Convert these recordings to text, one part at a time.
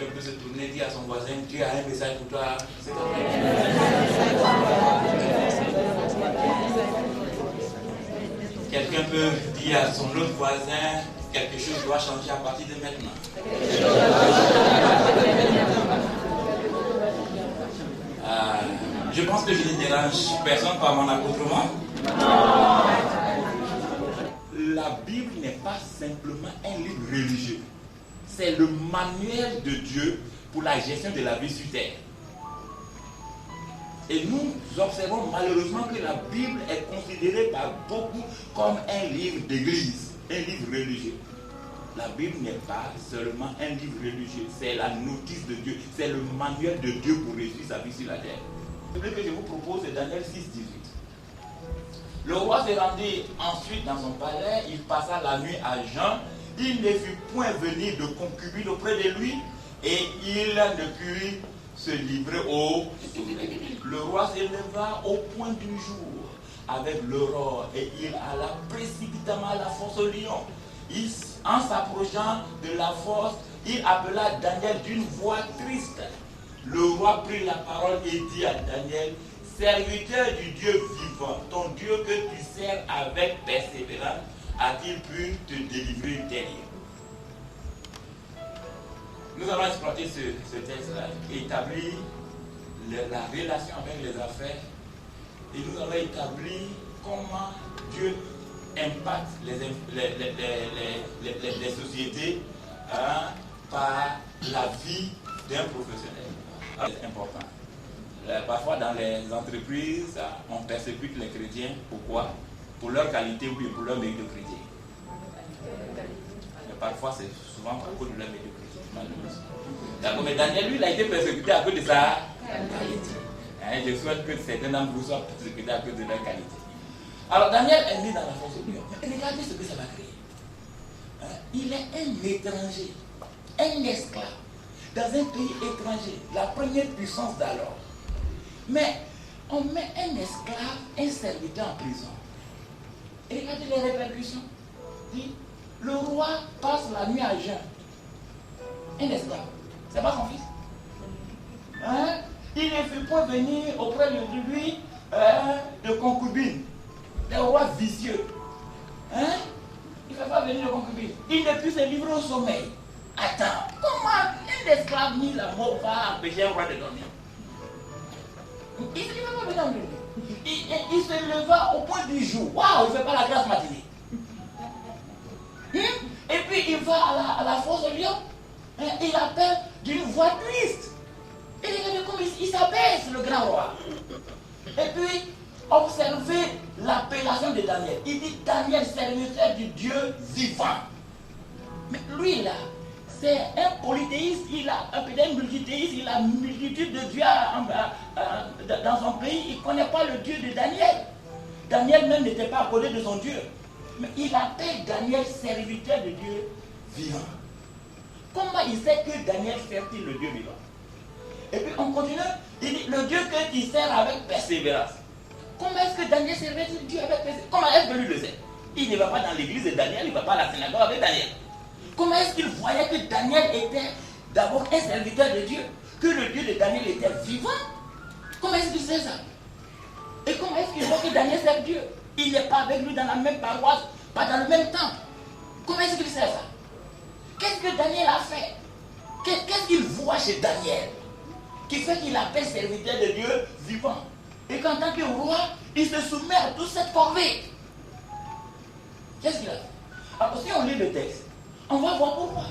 quelqu'un peut se tourner et dire à son voisin, Dieu a un message pour toi. C'est quelqu'un peut dire à son autre voisin, quelque chose doit changer à partir de maintenant. Je pense que je ne dérange personne par mon accoutrement. La Bible n'est pas simplement un livre religieux. C'est le manuel de Dieu pour la gestion de la vie sur terre. Et nous observons malheureusement que la Bible est considérée par beaucoup comme un livre d'église, un livre religieux. La Bible n'est pas seulement un livre religieux, c'est la notice de Dieu, c'est le manuel de Dieu pour réussir sa vie sur la terre. Le livre que je vous propose est Daniel 6, 18. Le roi se rendit ensuite dans son palais, il passa la nuit à jeun, il ne fut point venir de concubine auprès de lui, et il ne put se livrer au sommeil. Le roi se leva au point du jour avec l'aurore, et il alla précipitamment à la fosse au lion. En s'approchant de la fosse, il appela Daniel d'une voix triste. Le roi prit la parole et dit à Daniel, serviteur du Dieu vivant, ton Dieu que tu sers avec persévérance, a-t-il pu te délivrer derrière? Nous allons exploiter ce texte-là, établir la relation avec les affaires, et nous allons établir comment Dieu impacte les sociétés par la vie d'un professionnel. C'est important. Parfois dans les entreprises, on persécute les chrétiens. Pourquoi? Pour leur qualité ou pour leur médiocrité. Mais parfois c'est souvent à cause de leur médiocrité, malheureusement. D'accord, mais Daniel, lui, il a été persécuté à cause de sa qualité. Je souhaite que certains d'entre vous soient persécutés à cause de leur qualité. Alors Daniel est né dans la fosse au lion. Regardez ce que ça va créer. Il est un étranger, un esclave, dans un pays étranger, la première puissance d'alors. Mais on met un esclave, un serviteur en prison. Et regardez les répercussions. Le roi passe la nuit à jeun. Un esclave. C'est pas son fils. Il ne fut pas venir auprès de lui de concubine. Des rois vicieux. Il ne fait pas venir de concubine. Il ne peut se livrer au sommeil. Attends, comment un esclave ni la mort va empêcher un roi de dormir? Il ne va pas dormir. Il se leva au point du jour. Waouh, il ne fait pas la grâce matinée. Et puis il va à la fosse au lion. Il appelle d'une voix triste. Et regardez comme il s'abaisse, le grand roi. Et puis, observez l'appellation de Daniel. Il dit Daniel, serviteur du Dieu vivant. Mais lui là, c'est un polythéiste, il a un multithéiste, il a une multitude de dieux dans son pays. Il ne connaît pas le Dieu de Daniel. Daniel même n'était pas à côté de son Dieu. Mais il appelle Daniel serviteur de Dieu vivant. Comment il sait que Daniel sert-il le Dieu vivant? Et puis on continue, il dit le Dieu que tu sers avec persévérance. Comment est-ce que Daniel servait Dieu avec persévérance? Comment est-ce que lui le sait? Il ne va pas dans l'église de Daniel, il ne va pas à la synagogue avec Daniel. Comment est-ce qu'il voyait que Daniel était d'abord un serviteur de Dieu, que le Dieu de Daniel était vivant? Comment est-ce qu'il sait ça? Et comment est-ce qu'il voit que Daniel sert Dieu? Il n'est pas avec lui dans la même paroisse, pas dans le même temple. Comment est-ce qu'il sait ça? Qu'est-ce que Daniel a fait? Qu'est-ce qu'il voit chez Daniel qui fait qu'il appelle serviteur de Dieu vivant? Et qu'en tant que roi, il se soumet à toute cette corvée. Qu'est-ce qu'il a fait? Alors si on lit le texte, on va voir pourquoi.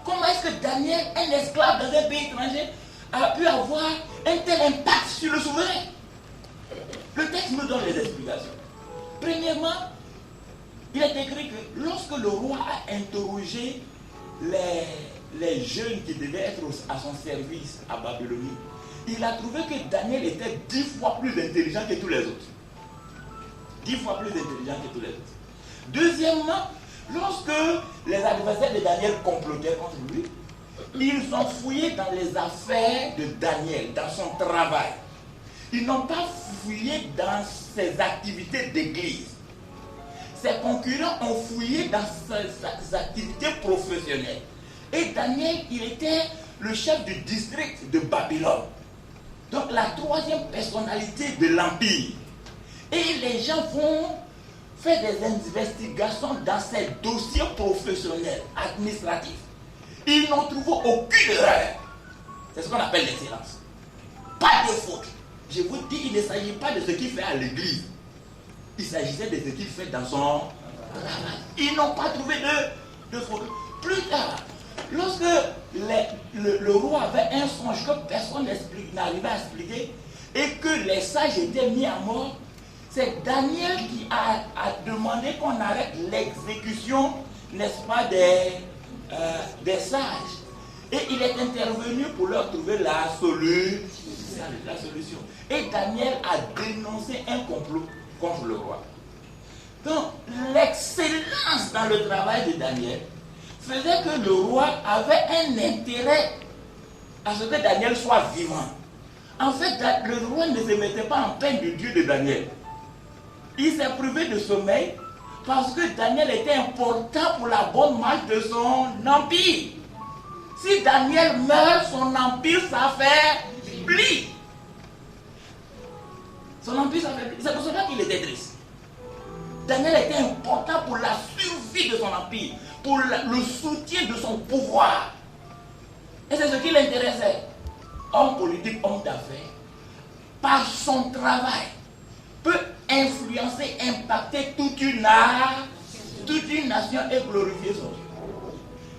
Comment est-ce que Daniel, un esclave dans un pays étranger, a pu avoir un tel impact sur le souverain? Le texte nous donne les explications. Premièrement, il est écrit que lorsque le roi a interrogé les jeunes qui devaient être à son service à Babylonie, il a trouvé que Daniel était 10 fois plus intelligent que tous les autres. 10 fois plus intelligent que tous les autres. Deuxièmement, lorsque les adversaires de Daniel complotaient contre lui, ils ont fouillé dans les affaires de Daniel, dans son travail. Ils n'ont pas fouillé dans ses activités d'église. Ses concurrents ont fouillé dans ses activités professionnelles. Et Daniel, il était le chef du district de Babylone. Donc la troisième personnalité de l'Empire. Et les gens vont faire des investigations dans ces dossiers professionnels, administratifs. Ils n'ont trouvé aucune erreur. C'est ce qu'on appelle l'excellence. Pas de faute. Je vous dis, il ne s'agit pas de ce qu'il fait à l'église. Il s'agissait de ce qu'il fait dans son travail. Ils n'ont pas trouvé de faute. Plus tard, lorsque le roi avait un songe que personne n'arrivait à expliquer et que les sages étaient mis à mort, c'est Daniel qui a demandé qu'on arrête l'exécution, n'est-ce pas, des sages. Et il est intervenu pour leur trouver la solution. Et Daniel a dénoncé un complot contre le roi. Donc, l'excellence dans le travail de Daniel faisait que le roi avait un intérêt à ce que Daniel soit vivant. En fait, le roi ne se mettait pas en peine du Dieu de Daniel. Il s'est privé de sommeil parce que Daniel était important pour la bonne marche de son empire. Si Daniel meurt, son empire s'affaiblit. Son empire s'affaiblit. C'est pour cela qu'il était triste. Daniel était important pour la survie de son empire, pour le soutien de son pouvoir. Et c'est ce qui l'intéressait. Homme politique, homme d'affaires, par son travail, peut influencer, impacter toute une nation et glorifier son Dieu.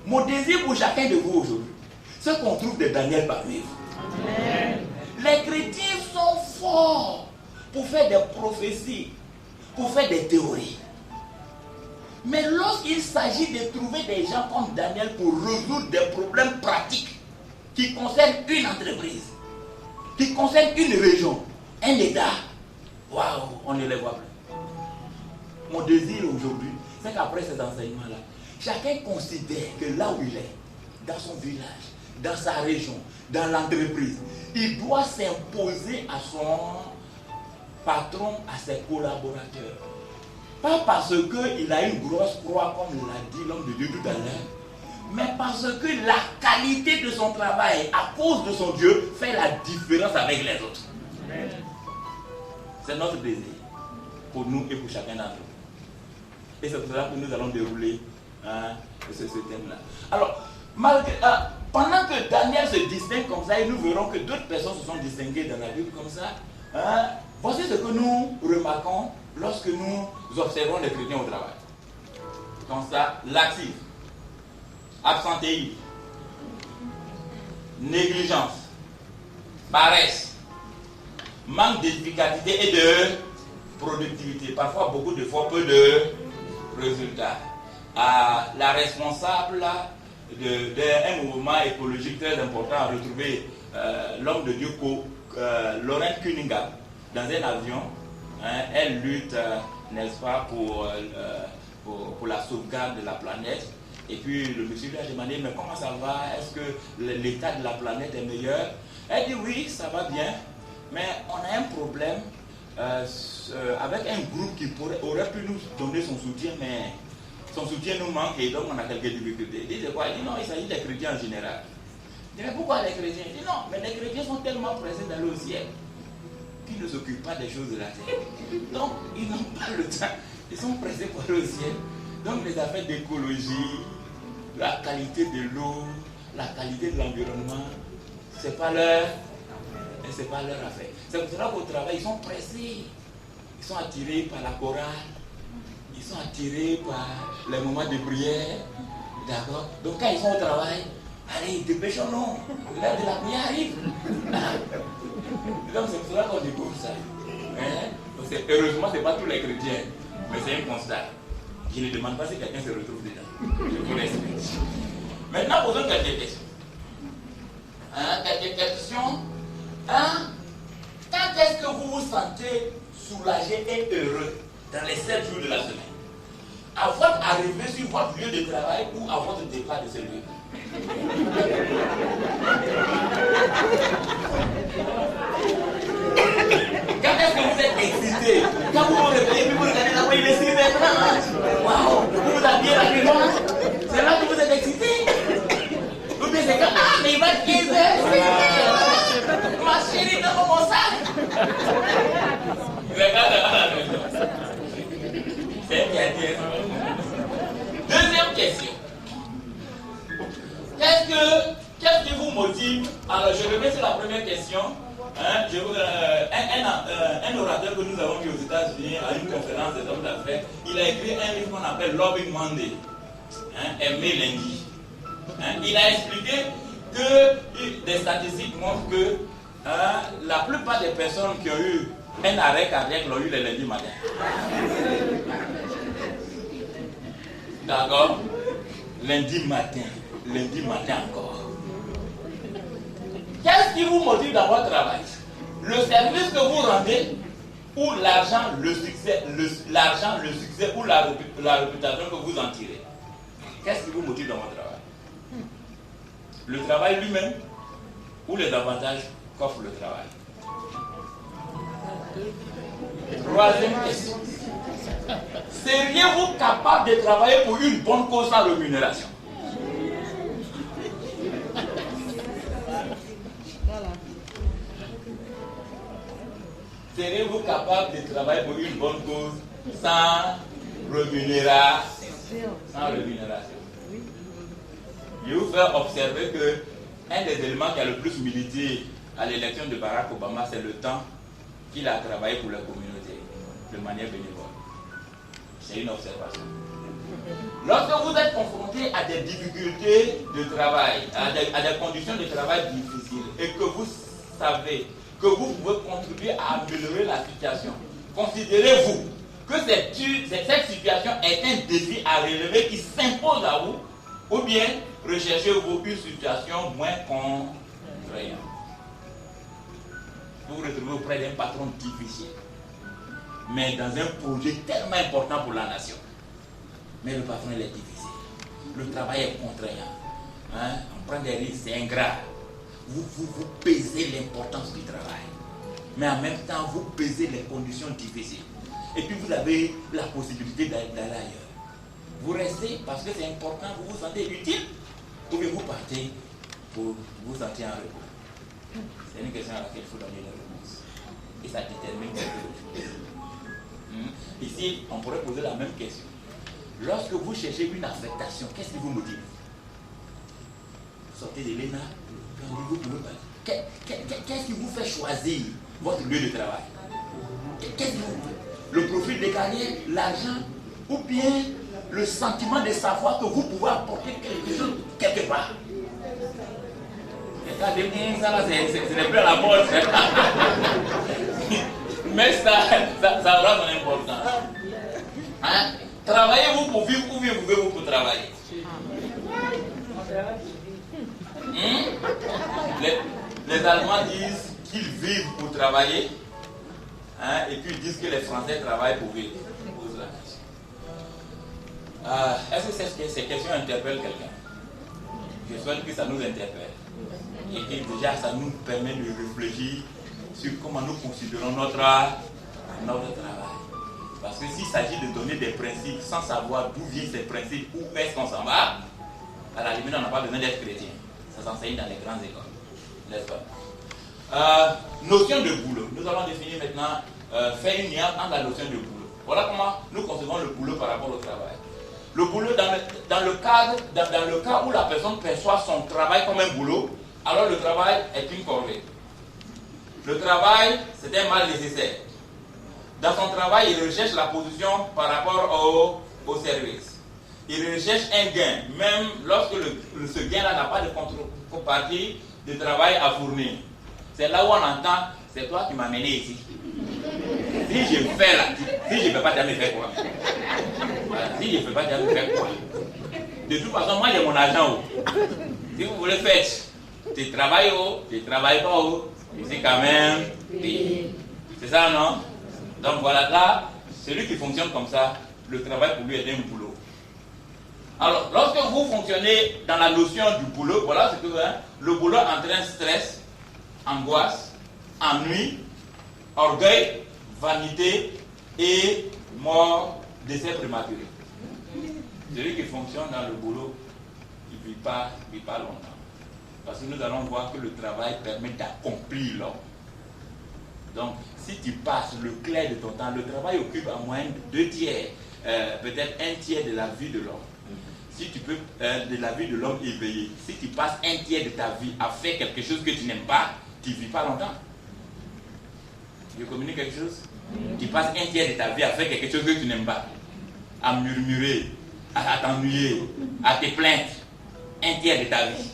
Mon désir pour chacun de vous aujourd'hui, c'est qu'on trouve de Daniel parmi vous. Amen. Les chrétiens sont forts pour faire des prophéties, pour faire des théories. Mais lorsqu'il s'agit de trouver des gens comme Daniel pour résoudre des problèmes pratiques qui concernent une entreprise, qui concernent une région, un État, waouh, on ne les voit plus. Mon désir aujourd'hui, c'est qu'après ces enseignements-là, chacun considère que là où il est, dans son village, dans sa région, dans l'entreprise, il doit s'imposer à son patron, à ses collaborateurs. Pas parce qu'il a une grosse croix, comme l'a dit l'homme de Dieu tout à l'heure, mais parce que la qualité de son travail, à cause de son Dieu, fait la différence avec les autres. Amen. C'est notre désir, pour nous et pour chacun d'entre nous. Et c'est pour cela que nous allons dérouler ce thème-là. Alors, pendant que Daniel se distingue comme ça, et nous verrons que d'autres personnes se sont distinguées dans la Bible comme ça, voici ce que nous remarquons lorsque nous observons les chrétiens au travail. Constat laxisme, absentéisme, négligence, paresse, manque d'efficacité et de productivité. Parfois, beaucoup de fois, peu de résultats. La responsable d'un mouvement écologique très important a retrouvé l'homme de Dieu, Lauren Cunningham, dans un avion. Elle lutte, n'est-ce pas, pour la sauvegarde de la planète. Et puis le monsieur lui a demandé, mais comment ça va? Est-ce que l'état de la planète est meilleur? Elle dit oui, ça va bien, mais on a un problème avec un groupe qui aurait pu nous donner son soutien, mais son soutien nous manque et donc on a quelques difficultés. Il dit quoi? Il dit non, il s'agit des chrétiens en général. Il dit mais pourquoi les chrétiens? Il dit non, mais les chrétiens sont tellement pressés d'aller au ciel qu'ils ne s'occupent pas des choses de la terre. Donc ils n'ont pas le temps, ils sont pressés pour aller au ciel. Donc les affaires d'écologie, la qualité de l'eau, la qualité de l'environnement, c'est pas leur affaire. C'est pour cela qu'au travail, ils sont pressés. Ils sont attirés par la chorale. Ils sont attirés par les moments de prière. D'accord? Donc quand ils sont au travail, allez, dépêchons-nous. L'heure de la prière arrive. Donc c'est pour cela qu'on découvre ça. Donc, heureusement, ce n'est pas tous les chrétiens. Mais c'est un constat. Je ne demande pas si quelqu'un se retrouve dedans. Je vous respecte. Maintenant, posons quelques questions. Quelques questions. Quand est-ce que vous vous sentez soulagé et heureux dans les 7 jours de la semaine? À votre arrivée sur votre lieu de travail ou à votre départ de ce lieu? Quand est-ce que vous êtes excité? Quand vous vous réveillez, puis vous regardez là-bas, il est 6h30. Waouh! Vous vous habillez la maison. C'est là que vous êtes excité. Ou bien c'est quand, mais il va That is it. Ma chérie, dans mon sac. Regarde la maison. C'est bien dit. Deuxième question. Qu'est-ce qui vous motive? Alors, je reviens sur la première question. Hein, un orateur que nous avons vu aux États-Unis à une conférence des hommes d'affaires, il a écrit un livre qu'on appelle Loving Monday, aimer lundi. Il a expliqué que des statistiques montrent que la plupart des personnes qui ont eu un arrêt cardiaque l'ont eu le lundi matin. D'accord? Lundi matin encore. Qu'est-ce qui vous motive dans votre travail? Le service que vous rendez ou l'argent, le succès ou la réputation que vous en tirez? Qu'est-ce qui vous motive dans votre travail? Le travail lui-même ou les avantages qu'offre le travail? Troisième question. Seriez-vous capable de travailler pour une bonne cause sans rémunération? Serez-vous capable de travailler pour une bonne cause sans rémunération? Je vais vous faire observer que un des éléments qui a le plus milité à l'élection de Barack Obama, c'est le temps qu'il a travaillé pour la communauté de manière bénévole. C'est une observation. Lorsque vous êtes confronté à des difficultés de travail, à des conditions de travail difficiles, et que vous savez que vous pouvez contribuer à améliorer la situation, considérez-vous que cette situation est un défi à relever qui s'impose à vous, ou bien recherchez-vous une situation moins contraignante? Vous vous retrouvez auprès d'un patron difficile, mais dans un projet tellement important pour la nation. Mais le patron, il est difficile. Le travail est contraignant. On prend des risques, c'est ingrat. Vous pesez l'importance du travail. Mais en même temps, vous pesez les conditions difficiles. Et puis vous avez la possibilité d'aller ailleurs. Vous restez parce que c'est important, vous vous sentez utile, ou bien vous partez pour vous sentir en repos. C'est une question à laquelle il faut donner la réponse. Et ça détermine quelque chose. Ici, on pourrait poser la même question. Lorsque vous cherchez une affectation, qu'est-ce qui vous motive? Sortez de l'ENA, qu'est-ce qui vous fait choisir votre lieu de travail? Qu'est-ce qui vous fait? Le profil de carrière, l'argent, ou bien le sentiment de savoir que vous pouvez apporter quelque chose quelque part? Ça là, ce n'est plus à la mode. Mais ça aura son importance. Travaillez-vous pour vivre ou bien vivez-vous pour travailler? Les Allemands disent qu'ils vivent pour travailler, et puis ils disent que les Français travaillent pour vivre. Est-ce que ces questions interpellent quelqu'un? Je souhaite que ça nous interpelle et que déjà ça nous permet de réfléchir sur comment nous considérons notre travail. Parce que s'il s'agit de donner des principes sans savoir d'où viennent ces principes, où est-ce qu'on s'en va, à la limite on n'a pas besoin d'être chrétien. Ça s'enseigne dans les grandes écoles. N'est-ce pas? Notion de boulot. Nous allons définir maintenant, faire une nuance entre la notion de boulot. Voilà comment nous concevons le boulot par rapport au travail. Le boulot, dans le cas où la personne perçoit son travail comme un boulot, alors le travail est une corvée. Le travail, c'est un mal nécessaire. Dans son travail, il recherche la position par rapport au service. Il recherche un gain, même lorsque ce gain-là n'a pas de contrepartie de travail à fournir. C'est là où on entend, c'est toi qui m'as mené ici. Si je fais là, si je ne fais pas, tu vas me faire quoi? Si je ne fais pas, tu vas me faire quoi? De toute façon, moi j'ai mon argent. Si vous voulez faire, tu travailles tu ne travailles pas. C'est quand même payé. C'est ça, non? Donc voilà, là, celui qui fonctionne comme ça, le travail pour lui est un boulot. Alors, lorsque vous fonctionnez dans la notion du boulot, voilà ce que le boulot entraîne stress, angoisse, ennui, orgueil, vanité et mort, décès prématuré. Celui qui fonctionne dans le boulot, il ne vit pas longtemps. Parce que nous allons voir que le travail permet d'accomplir l'homme. Donc, si tu passes le clair de ton temps, le travail occupe en moyenne 2 tiers, peut-être 1 tiers de la vie de l'homme. Si tu peux, de la vie de l'homme éveillé, si tu passes 1 tiers de ta vie à faire quelque chose que tu n'aimes pas, tu ne vis pas longtemps. Tu communiques quelque chose? Tu passes 1 tiers de ta vie à faire quelque chose que tu n'aimes pas, à murmurer, à t'ennuyer, à te plaindre. 1 tiers de ta vie.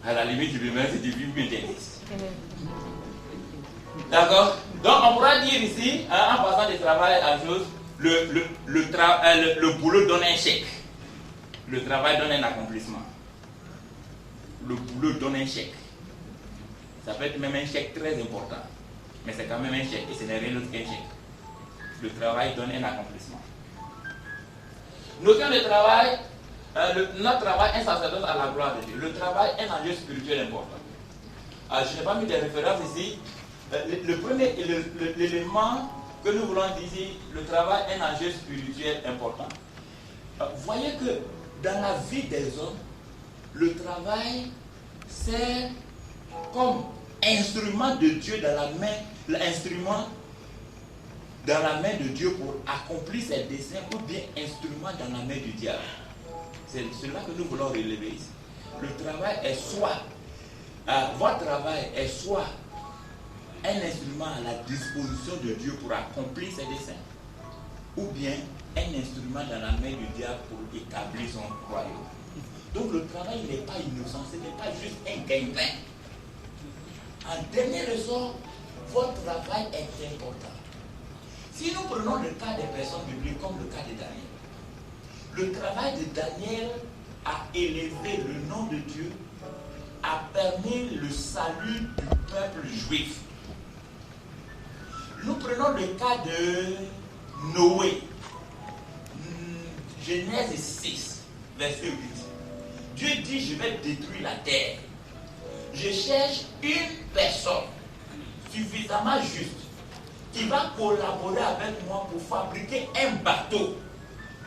À la limite, tu peux même si tu vis bien tes listes. D'accord? Donc, on pourra dire ici, en passant du travail à chose, le boulot donne un chèque. Le travail donne un accomplissement. Le boulot donne un chèque. Ça peut être même un chèque très important. Mais c'est quand même un chèque et ce n'est rien d'autre qu'un chèque. Le travail donne un accomplissement. Notion de travail, notre travail est un sacerdoce à la gloire de Dieu. Le travail est un enjeu spirituel important. Je n'ai pas mis de références ici. Le premier l'élément que nous voulons dire ici, le travail est un enjeu spirituel important. Voyez que dans la vie des hommes, le travail sert comme instrument de Dieu dans la main, l'instrument dans la main de Dieu pour accomplir ses desseins ou bien instrument dans la main du diable. C'est cela que nous voulons relever ici. Le travail est soit, votre travail est soit un instrument à la disposition de Dieu pour accomplir ses desseins, ou bien un instrument dans la main du diable pour établir son royaume. Donc le travail n'est pas innocent, ce n'est pas juste un gagne-pain. En dernier ressort, votre travail est important. Si nous prenons le cas des personnes bibliques comme le cas de Daniel, le travail de Daniel a élevé le nom de Dieu, a permis le salut du peuple juif. Nous prenons le cas de Noé. Genèse 6, verset 8. Dieu dit, je vais détruire la terre. Je cherche une personne suffisamment juste qui va collaborer avec moi pour fabriquer un bateau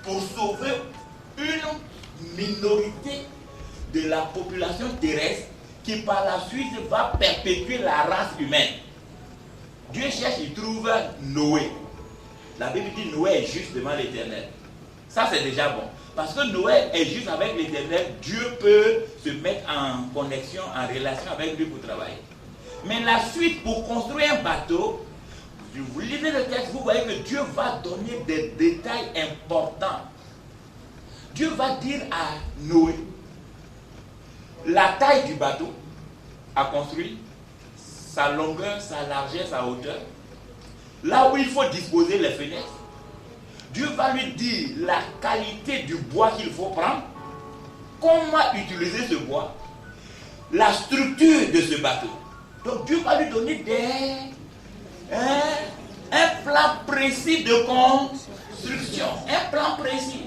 pour sauver une minorité de la population terrestre qui par la suite va perpétuer la race humaine. Dieu cherche, il trouve Noé. La Bible dit Noé est juste devant l'Éternel. Ça c'est déjà bon. Parce que Noé est juste avec l'Éternel, Dieu peut se mettre en connexion, en relation avec lui pour travailler. Mais la suite, pour construire un bateau, si vous lisez le texte, vous voyez que Dieu va donner des détails importants. Dieu va dire à Noé la taille du bateau à construire, sa longueur, sa largeur, sa hauteur, là où il faut disposer les fenêtres. Dieu va lui dire la qualité du bois qu'il faut prendre, comment utiliser ce bois, la structure de ce bateau. Donc Dieu va lui donner un plan précis de construction, un plan précis.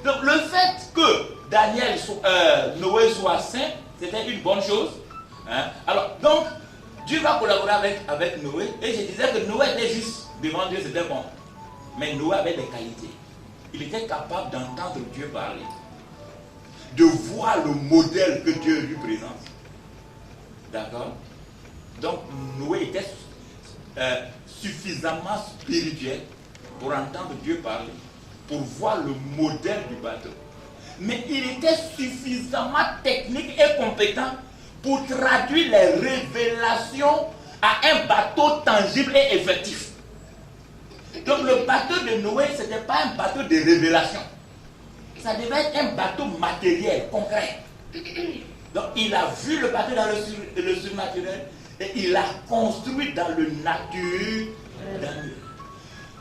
Donc le fait que Noé soit saint, c'était une bonne chose. Alors donc Dieu va collaborer avec Noé, et je disais que Noé était juste devant Dieu, c'était bon. Mais Noé avait des qualités. Il était capable d'entendre Dieu parler, de voir le modèle que Dieu lui présente. D'accord? Donc Noé était suffisamment spirituel pour entendre Dieu parler, pour voir le modèle du bateau. Mais il était suffisamment technique et compétent pour traduire les révélations à un bateau tangible et effectif. Donc le bateau de Noé, ce n'était pas un bateau de révélation. Ça devait être un bateau matériel, concret. Donc il a vu le bateau dans le surnaturel et il l'a construit dans le naturel.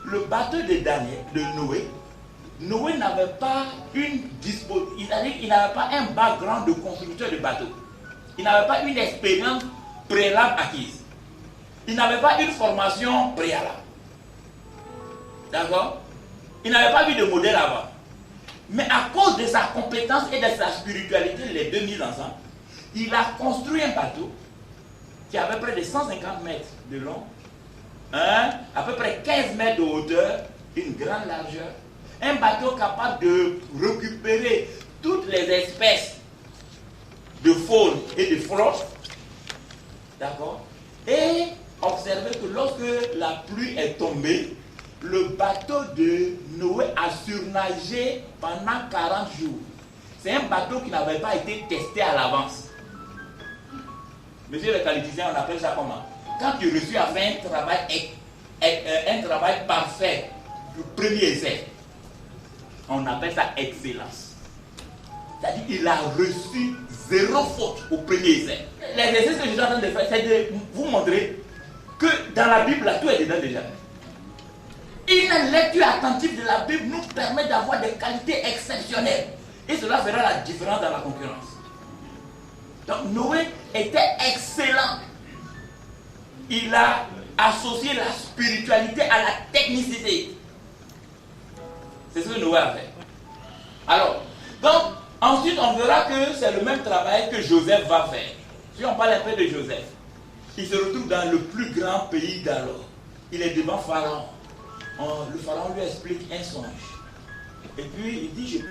Le bateau de Noé n'avait pas il n'avait pas un background de constructeur de bateau. Il n'avait pas une expérience préalable acquise. Il n'avait pas une formation préalable. D'accord? Il n'avait pas vu de modèle avant. Mais à cause de sa compétence et de sa spiritualité, les deux mis ensemble, il a construit un bateau qui avait près de 150 mètres de long, à peu près 15 mètres de hauteur, une grande largeur. Un bateau capable de récupérer toutes les espèces de faune et de flore. D'accord? Et observez que lorsque la pluie est tombée, le bateau de Noé a surnagé pendant 40 jours. C'est un bateau qui n'avait pas été testé à l'avance. Monsieur le qualiticien, on appelle ça comment? Quand tu reçus à faire un travail parfait, le premier essai, on appelle ça excellence. C'est-à-dire qu'il a reçu 0 faute au premier essai. L'exercice que je suis en train de faire, c'est de vous montrer que dans la Bible, là, tout est dedans déjà. Une lecture attentive de la Bible nous permet d'avoir des qualités exceptionnelles. Et cela fera la différence dans la concurrence. Donc Noé était excellent. Il a associé la spiritualité à la technicité. C'est ce que Noé a fait. Alors, donc, ensuite on verra que c'est le même travail que Joseph va faire. Si on parle un peu de Joseph, il se retrouve dans le plus grand pays d'alors. Il est devant Pharaon. Le Pharaon lui explique un songe. Et puis il dit, je